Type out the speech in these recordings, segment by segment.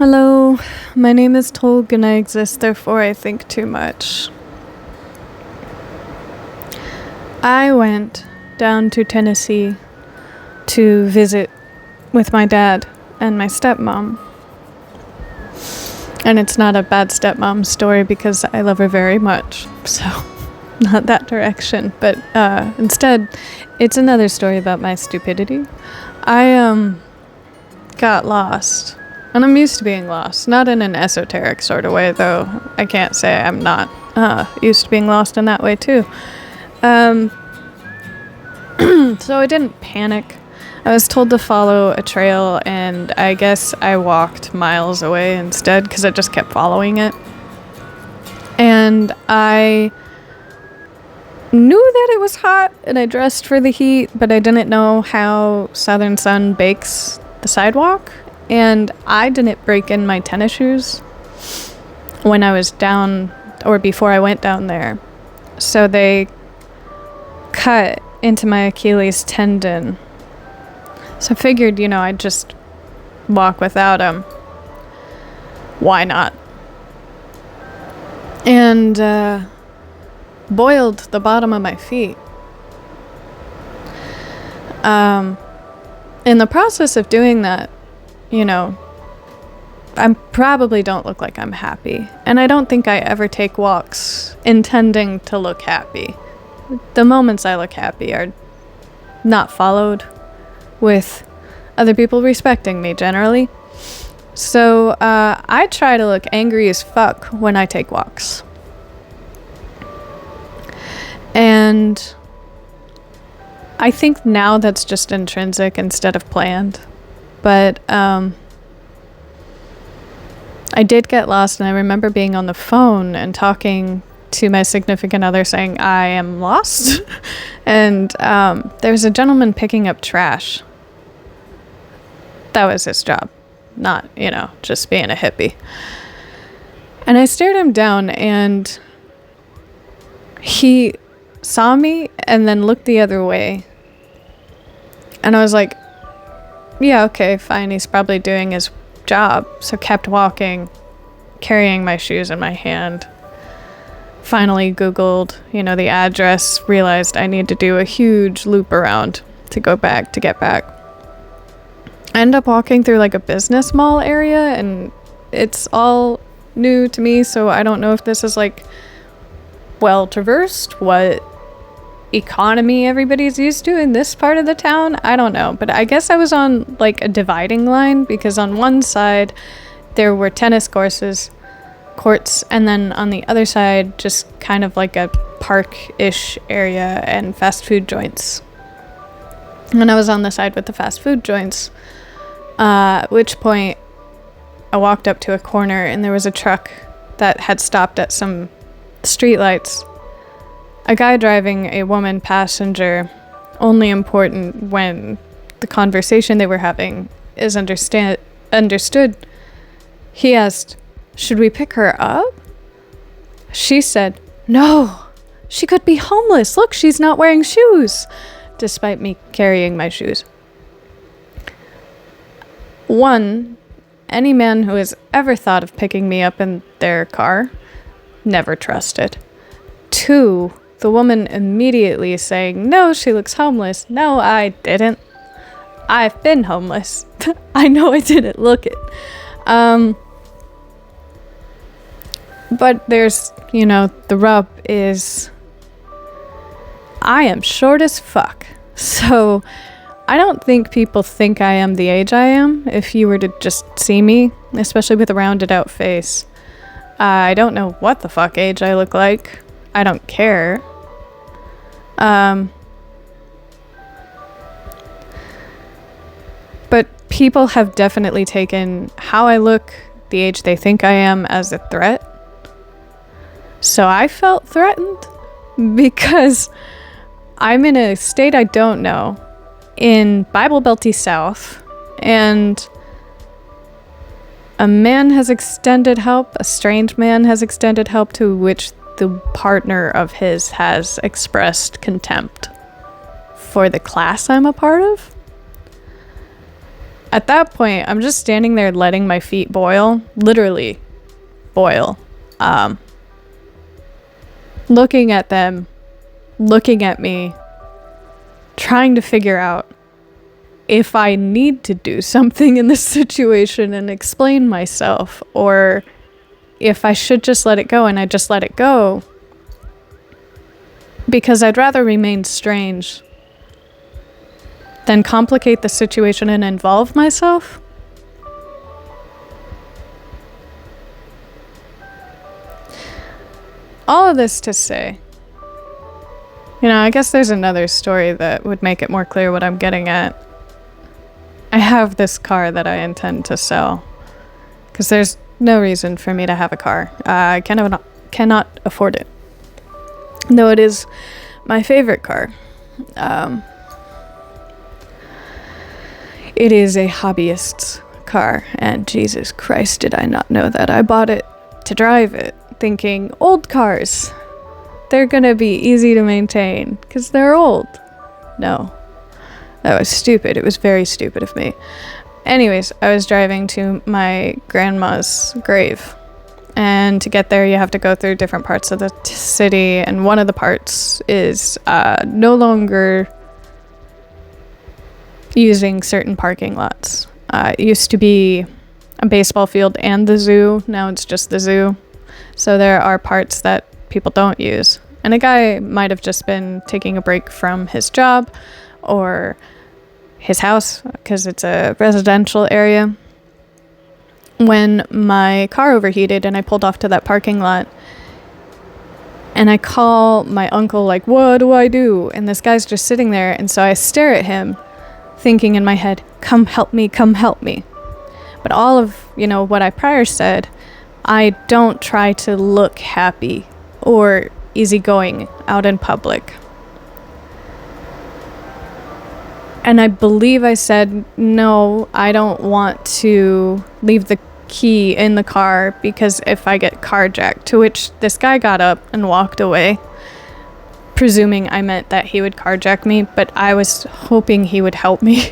Hello, my name is Tolg and I exist, therefore I think too much. I went down to Tennessee to visit with my dad and my stepmom. And it's not a bad stepmom story because I love her very much, so not that direction. But instead, it's another story about my stupidity. I got lost. And I'm used to being lost. Not in an esoteric sort of way, though. I can't say I'm not used to being lost in that way, too. So I didn't panic. I was told to follow a trail, and I guess I walked miles away instead, because I just kept following it. And I knew that it was hot, and I dressed for the heat, but I didn't know how southern sun bakes the sidewalk. And I didn't break in my tennis shoes when I was down, or before I went down there. So they cut into my Achilles tendon. So I figured, I'd just walk without them. Why not? And boiled the bottom of my feet. In the process of doing that, I probably don't look like I'm happy. And I don't think I ever take walks intending to look happy. The moments I look happy are not followed with other people respecting me generally. So I try to look angry as fuck when I take walks. And I think now that's just intrinsic instead of planned. But I did get lost, and I remember being on the phone and talking to my significant other saying, I am lost. And there was a gentleman picking up trash. That was his job, not, just being a hippie. And I stared him down, and he saw me and then looked the other way. And I was like, yeah, okay, fine. He's probably doing his job. So kept walking, carrying my shoes in my hand. Finally Googled, the address, realized I need to do a huge loop around to get back. I ended up walking through like a business mall area, and it's all new to me, so I don't know if this is like well traversed, what economy everybody's used to in this part of the town. I don't know, but I guess I was on like a dividing line, because on one side there were tennis courts, and then on the other side just kind of like a park-ish area and fast food joints. And I was on the side with the fast food joints, at which point I walked up to a corner and there was a truck that had stopped at some streetlights. A guy driving, a woman passenger, only important when the conversation they were having is understood. He asked, should we pick her up? She said, no, she could be homeless. Look, she's not wearing shoes, despite me carrying my shoes. One, any man who has ever thought of picking me up in their car, never trusted. Two, the woman immediately saying, no, she looks homeless. No, I didn't. I've been homeless. I know I didn't look it. But there's, the rub is I am short as fuck. So I don't think people think I am the age I am if you were to just see me, especially with a rounded out face. I don't know what the fuck age I look like. I don't care. But people have definitely taken how I look, the age they think I am, as a threat. So I felt threatened because I'm in a state I don't know, in Bible Belty South, and a man has extended help, a strange man has extended help, to which the partner of his has expressed contempt for the class I'm a part of. At that point, I'm just standing there letting my feet boil, literally boil. Looking at them, looking at me, trying to figure out if I need to do something in this situation and explain myself, or if I should just let it go. And I just let it go because I'd rather remain strange than complicate the situation and involve myself. All of this to say, I guess there's another story that would make it more clear what I'm getting at. I have this car that I intend to sell because there's no reason for me to have a car. I cannot afford it, though it is my favorite car. It is a hobbyist's car, and Jesus Christ, did I not know that. I bought it to drive it, thinking old cars, they're gonna be easy to maintain because they're old. No. That was stupid. It was very stupid of me. Anyways, I was driving to my grandma's grave. And to get there, you have to go through different parts of the city. And one of the parts is no longer using certain parking lots. It used to be a baseball field and the zoo. Now it's just the zoo. So there are parts that people don't use. And a guy might have just been taking a break from his job or his house, because it's a residential area, when my car overheated and I pulled off to that parking lot. And I call my uncle, like, what do I do? And this guy's just sitting there. And so I stare at him, thinking in my head, come help me, come help me. But all of, what I prior said, I don't try to look happy or easygoing out in public. And I believe I said, no, I don't want to leave the key in the car because if I get carjacked, to which this guy got up and walked away, presuming I meant that he would carjack me, but I was hoping he would help me.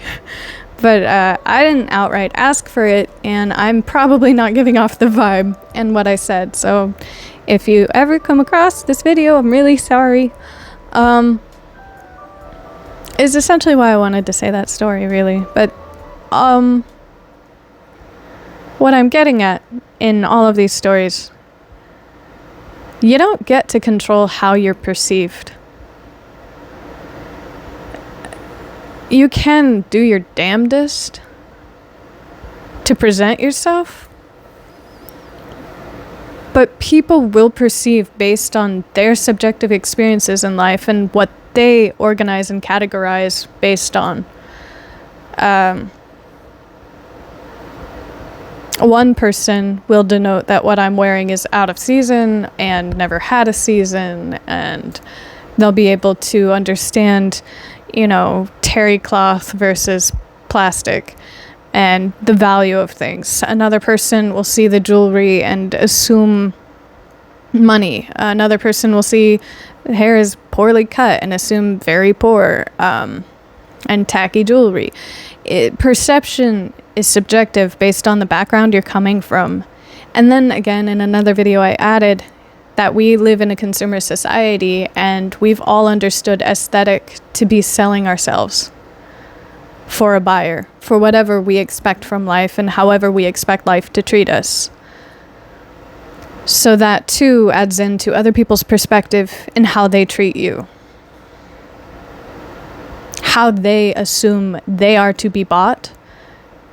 But I didn't outright ask for it, and I'm probably not giving off the vibe in what I said. So if you ever come across this video, I'm really sorry. Is essentially why I wanted to say that story, really. But what I'm getting at in all of these stories, you don't get to control how you're perceived. You can do your damnedest to present yourself, but people will perceive based on their subjective experiences in life and what they organize and categorize based on. One person will denote that what I'm wearing is out of season and never had a season, and they'll be able to understand, terry cloth versus plastic and the value of things. Another person will see the jewelry and assume money. Another person will see the hair is poorly cut and assume very poor, and tacky jewelry. Perception is subjective based on the background you're coming from. And then again, in another video I added that we live in a consumer society and we've all understood aesthetic to be selling ourselves for a buyer, for whatever we expect from life and however we expect life to treat us. So that too adds into other people's perspective in how they treat you. How they assume they are to be bought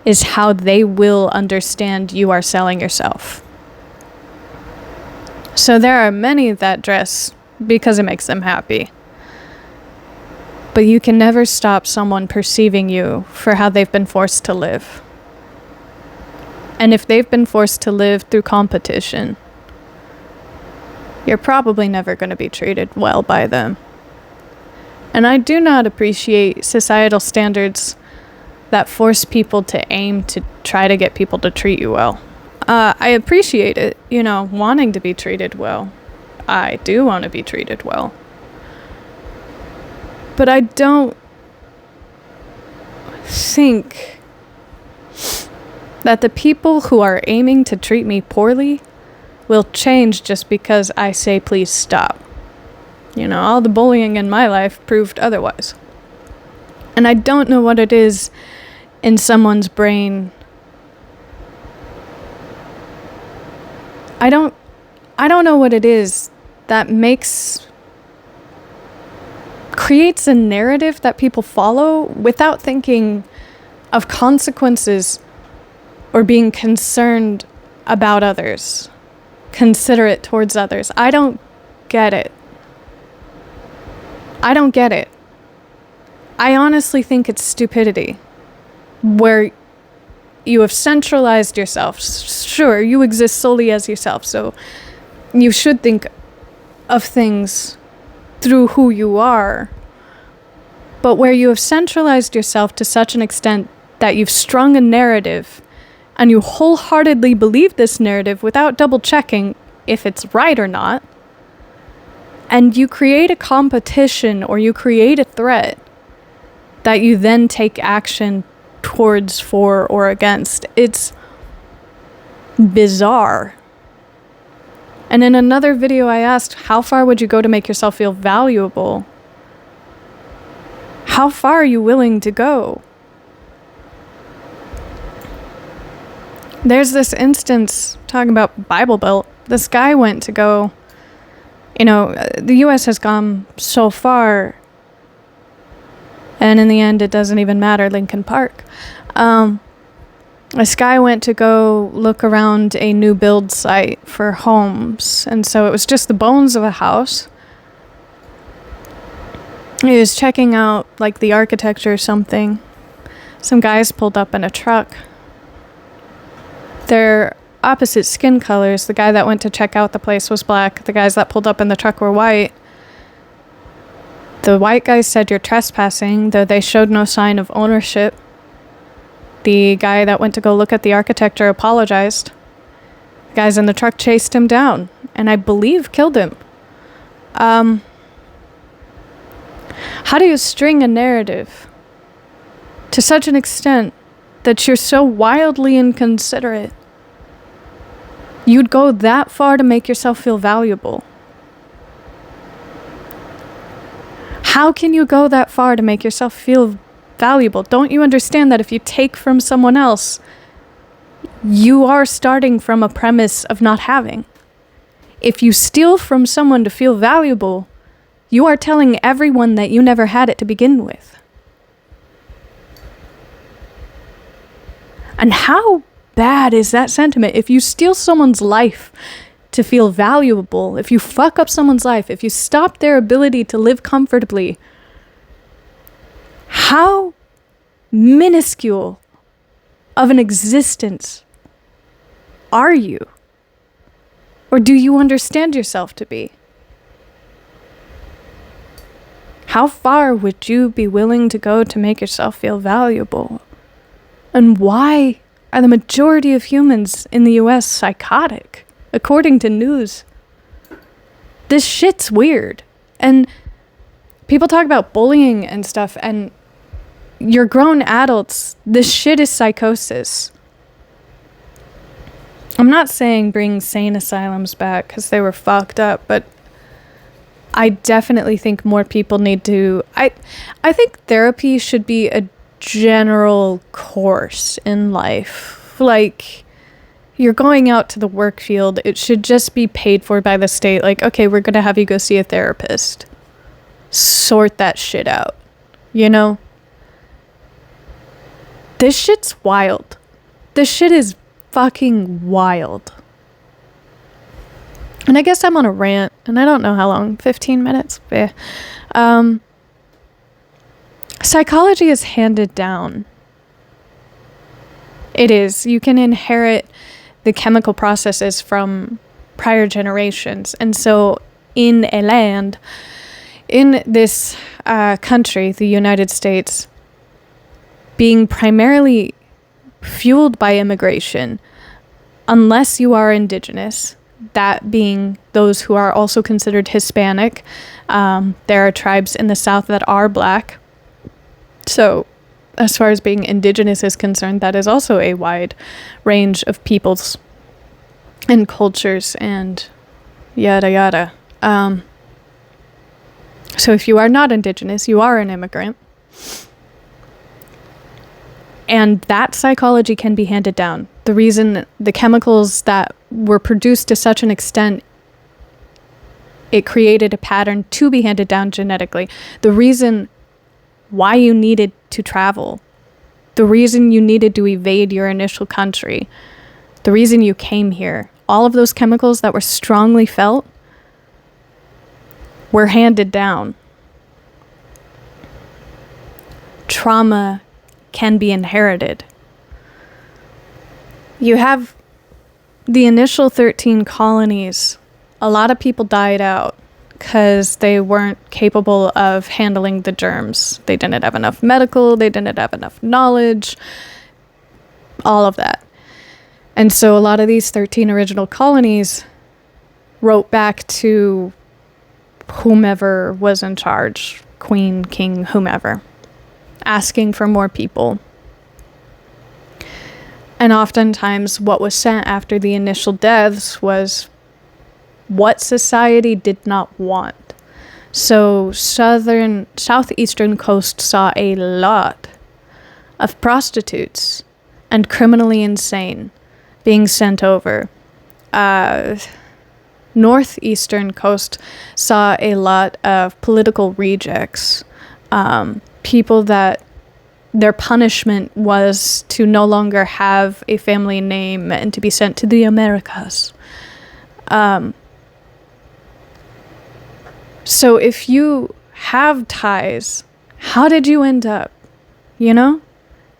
is how they will understand you are selling yourself. So there are many that dress because it makes them happy. But you can never stop someone perceiving you for how they've been forced to live. And if they've been forced to live through competition, you're probably never going to be treated well by them. And I do not appreciate societal standards that force people to aim to try to get people to treat you well. I appreciate it, wanting to be treated well. I do want to be treated well. But I don't think that the people who are aiming to treat me poorly will change just because I say please stop. You know, all the bullying in my life proved otherwise. And I don't know what it is in someone's brain. I don't know what it is that creates a narrative that people follow without thinking of consequences or being concerned about others, considerate towards others. I don't get it. I honestly think it's stupidity, where you have centralized yourself. Sure, you exist solely as yourself, so you should think of things through who you are. But where you have centralized yourself to such an extent that you've strung a narrative and you wholeheartedly believe this narrative without double checking if it's right or not, and you create a competition or you create a threat that you then take action towards, for, or against. It's bizarre. And in another video I asked, how far would you go to make yourself feel valuable? How far are you willing to go? There's this instance, talking about Bible Belt, this guy went to go, you know, the US has gone so far, and in the end it doesn't even matter, Lincoln Park. This guy went to go look around a new build site for homes, and so it was just the bones of a house. He was checking out like the architecture or something. Some guys pulled up in a truck. They're opposite skin colors. The guy that went to check out the place was black. The guys that pulled up in the truck were white. The white guys said you're trespassing, though they showed no sign of ownership. The guy that went to go look at the architecture apologized. The guys in the truck chased him down, and I believe killed him. How do you string a narrative to such an extent that you're so wildly inconsiderate? You'd go that far to make yourself feel valuable. How can you go that far to make yourself feel valuable? Don't you understand that if you take from someone else, you are starting from a premise of not having? If you steal from someone to feel valuable, you are telling everyone that you never had it to begin with. And how bad is that sentiment? If you steal someone's life to feel valuable, if you fuck up someone's life, if you stop their ability to live comfortably, how minuscule of an existence are you? Or do you understand yourself to be? How far would you be willing to go to make yourself feel valuable? And why are the majority of humans in the US psychotic? According to news, this shit's weird. And people talk about bullying and stuff, and you're grown adults. This shit is psychosis. I'm not saying bring sane asylums back because they were fucked up, but I definitely think more people need to... I think therapy should be a general course in life. Like, you're going out to the work field, it should just be paid for by the state. Like, okay, we're going to have you go see a therapist. Sort that shit out. You know? This shit's wild. This shit is fucking wild. And I guess I'm on a rant, and I don't know how long. 15 minutes? Yeah. Psychology is handed down. It is. You can inherit the chemical processes from prior generations. And so in a land, in this country, the United States, being primarily fueled by immigration, unless you are indigenous, that being those who are also considered Hispanic. There are tribes in the South that are black. So as far as being indigenous is concerned, that is also a wide range of peoples and cultures and yada yada. So if you are not indigenous, you are an immigrant. And that psychology can be handed down. The reason the chemicals that were produced to such an extent, it created a pattern to be handed down genetically. The reason why you needed to travel, the reason you needed to evade your initial country, the reason you came here, all of those chemicals that were strongly felt were handed down. Trauma can be inherited. You have the initial 13 colonies. A lot of people died out because they weren't capable of handling the germs. They didn't have enough medical, they didn't have enough knowledge, all of that. And so a lot of these 13 original colonies wrote back to whomever was in charge, queen, king, whomever, asking for more people. And oftentimes what was sent after the initial deaths was what society did not want. So southeastern coast saw a lot of prostitutes and criminally insane being sent over. Northeastern coast saw a lot of political rejects, people that their punishment was to no longer have a family name and to be sent to the Americas. So if you have ties, how did you end up, you know?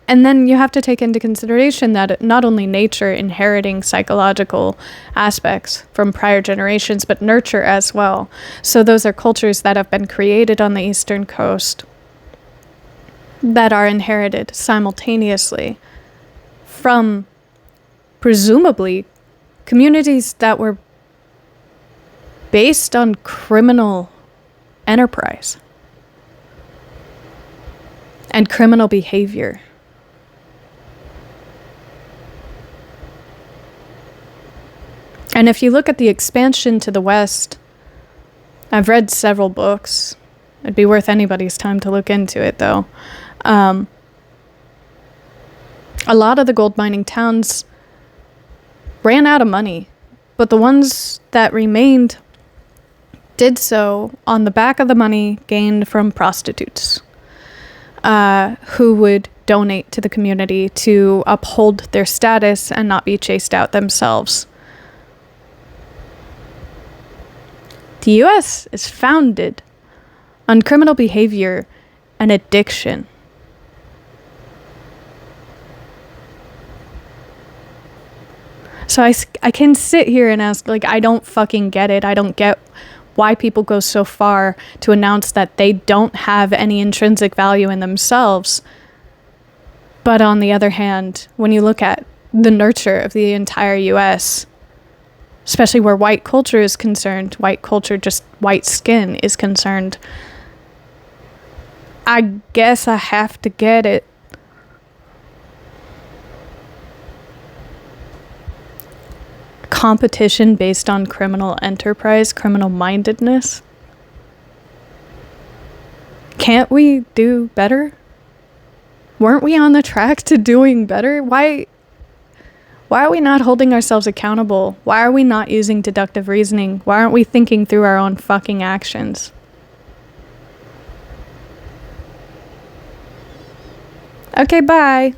And then you have to take into consideration that not only nature inheriting psychological aspects from prior generations, but nurture as well. So those are cultures that have been created on the eastern coast that are inherited simultaneously from presumably communities that were based on criminal enterprise and criminal behavior. And if you look at the expansion to the west, I've read several books. It'd be worth anybody's time to look into it, though. A lot of the gold mining towns ran out of money, but the ones that remained did so on the back of the money gained from prostitutes, who would donate to the community to uphold their status and not be chased out themselves. The U.S. is founded on criminal behavior and addiction. So I can sit here and ask, like, I don't fucking get it. I don't get why people go so far to announce that they don't have any intrinsic value in themselves. But on the other hand, when you look at the nurture of the entire U.S., especially where white culture is concerned, white culture, just white skin is concerned, I guess I have to get it. Competition based on criminal enterprise, criminal mindedness. Can't we do better? Weren't we on the track to doing better? Why are we not holding ourselves accountable? Why are we not using deductive reasoning? Why aren't we thinking through our own fucking actions? Okay, bye.